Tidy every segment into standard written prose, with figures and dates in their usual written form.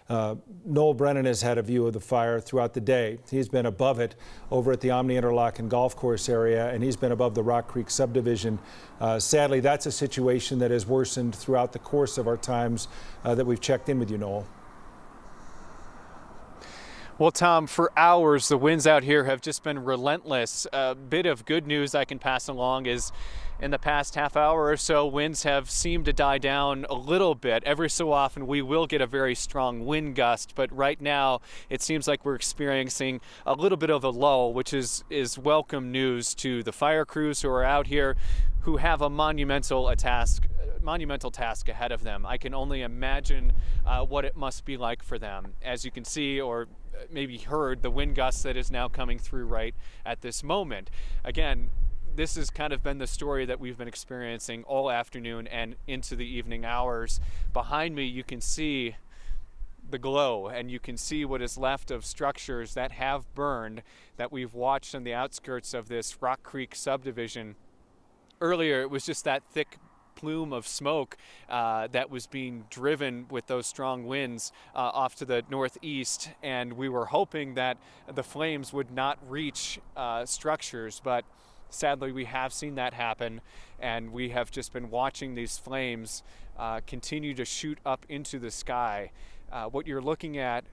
Noel Brennan has had a view of the fire throughout the day. He's been above it over at the Omni Interlochen Golf Course area, and he's been above the Rock Creek subdivision. Sadly, that's a situation that has worsened throughout the course of our times that we've checked in with you, Noel. Well, Tom, for hours, the winds out here have just been relentless. A bit of good news I can pass along is in the past half hour or so, winds have seemed to die down a little bit. Every so often, we will get a very strong wind gust, but right now, it seems like we're experiencing a little bit of a lull, which is welcome news to the fire crews who are out here, who have a monumental task ahead of them. I can only imagine what it must be like for them. As you can see, or maybe heard, the wind gust that is now coming through right at this moment. Again, this has kind of been the story that we've been experiencing all afternoon and into the evening hours. Behind me, you can see the glow, and you can see what is left of structures that have burned that we've watched on the outskirts of this Rock Creek subdivision. Earlier, it was just that thick plume of smoke that was being driven with those strong winds off to the northeast, and we were hoping that the flames would not reach structures, but sadly we have seen that happen, and we have just been watching these flames continue to shoot up into the sky. What you're looking at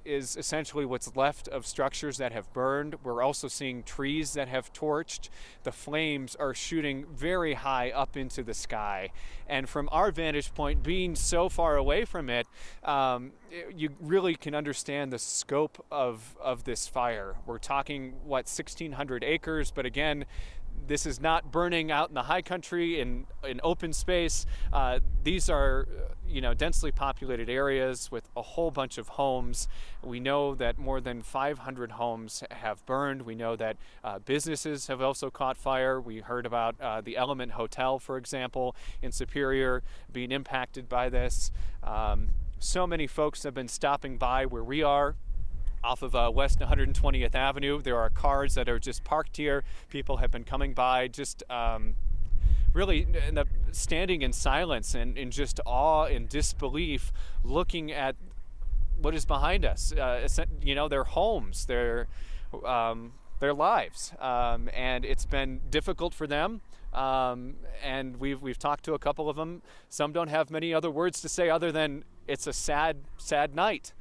is essentially what's left of structures that have burned. We're also seeing trees that have torched. The flames are shooting very high up into the sky. And from our vantage point, being so far away from it, you really can understand the scope of this fire. We're talking, what, 1,600 acres, but again, this is not burning out in the high country in open space. These are, densely populated areas with a whole bunch of homes. We know that more than 500 homes have burned. We know that businesses have also caught fire. We heard about the Element Hotel, for example, in Superior being impacted by this. So many folks have been stopping by where we are, off of West 120th Avenue. There are cars that are just parked here. People have been coming by just really standing in silence and in just awe and disbelief, looking at what is behind us. Their homes, their lives, and it's been difficult for them. And we've talked to a couple of them. Some don't have many other words to say other than it's a sad, sad night.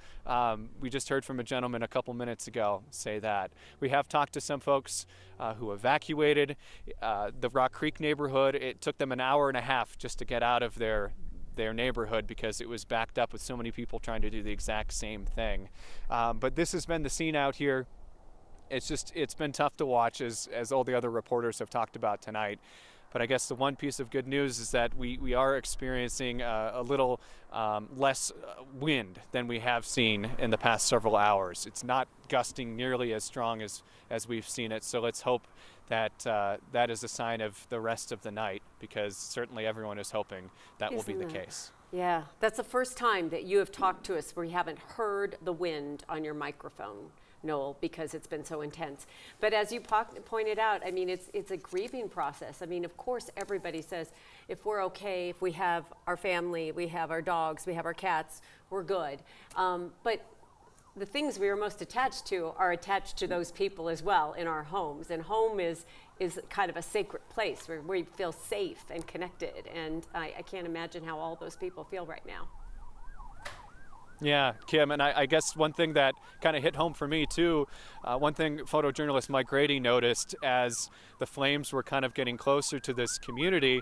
We just heard from a gentleman a couple minutes ago say that. We have talked to some folks who evacuated the Rock Creek neighborhood. It took them an hour and a half just to get out of their neighborhood because it was backed up with so many people trying to do the exact same thing. But this has been the scene out here. It's been tough to watch, as all the other reporters have talked about tonight. But I guess the one piece of good news is that we are experiencing a little less wind than we have seen in the past several hours. It's not gusting nearly as strong as we've seen it. So let's hope that that is a sign of the rest of the night, because certainly everyone is hoping that will be the case. Yeah, that's the first time that you have talked to us where you haven't heard the wind on your microphone, Noel, because it's been so intense. But as you pointed out, I mean, it's a grieving process. I mean, of course, everybody says, if we're okay, if we have our family, we have our dogs, we have our cats, we're good. But the things we are most attached to are attached to those people as well in our homes. And home is kind of a sacred place where we feel safe and connected. And I can't imagine how all those people feel right now. Yeah, Kim, and I guess one thing that kind of hit home for me too, one thing photojournalist Mike Grady noticed as the flames were kind of getting closer to this community,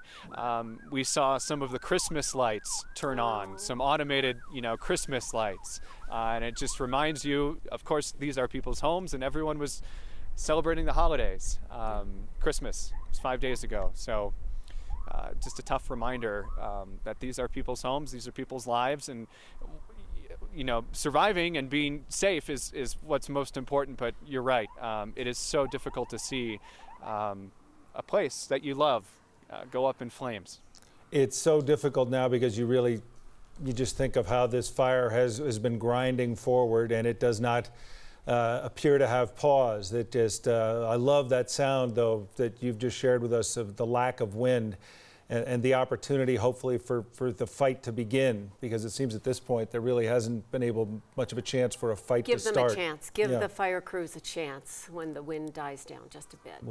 we saw some of the Christmas lights turn on, some automated, Christmas lights. And it just reminds you, of course, these are people's homes and everyone was celebrating the holidays. Christmas was 5 days ago. So just a tough reminder that these are people's homes, these are people's lives, and surviving and being safe is what's most important. But you're right. It is so difficult to see a place that you love go up in flames. It's so difficult now because you just think of how this fire has been grinding forward, and it does not appear to have pause. I love that sound, though, that you've just shared with us of the lack of wind. and the opportunity, hopefully, for the fight to begin, because it seems at this point there really hasn't been much of a chance for a fight to start. Give them a chance. Give the fire crews a chance when the wind dies down just a bit.